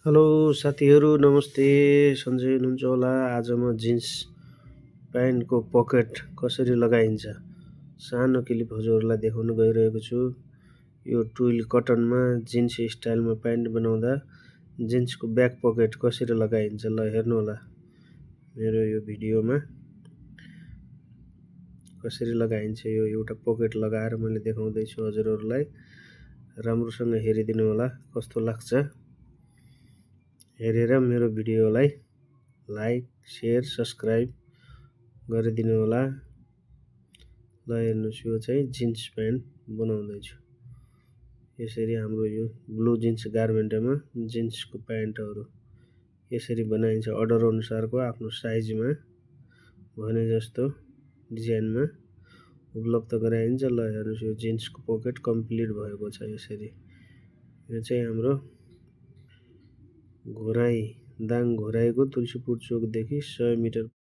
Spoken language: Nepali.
हेलो साथीहरू नमस्ते। सन्चै हुनुहुन्छ होला। आज म जिन्स प्यान्टको पकेट कसरी लगाइन्छ सानो क्लिप हजुरहरूलाई देखाउन गइरहेको छु। यो टुइल कटनमा जिन्स स्टाइलमा प्यान्ट बनाउँदा जिन्सको ब्याक पकेट कसरी लगाइन्छ ल हेर्नु होला मेरो यो भिडियोमा कसरी लगाइन्छ। यो एउटा पकेट लगाएर मैले देखाउँदैछु हजुरहरूलाई, राम्रोसँग हेरिदिनु होला कस्तो लाग्छ। हेरेर मेरो भिडियोलाई लाइक शेयर सब्सक्राइब गरिदिनु होला। ल हेर्नुहोस्, यो चाहिँ जिन्स प्यान्ट बनाउँदैछु। यसरी हाम्रो यो ब्लू जिन्स गार्मेन्टमा जिन्सको प्यान्टहरू यसरी बनाइन्छ। अर्डर अनुसारको आफ्नो साइजमा भने जस्तो डिजाइनमा उपलब्ध गराइन्छ। ल हेर्नुहोस्, यो जिन्सको पकेट कम्प्लिट भएको छ। यसरी यो चाहिँ हाम्रो दाङ घोराईको तुलसीपुर चोकदेखि 100 मिटर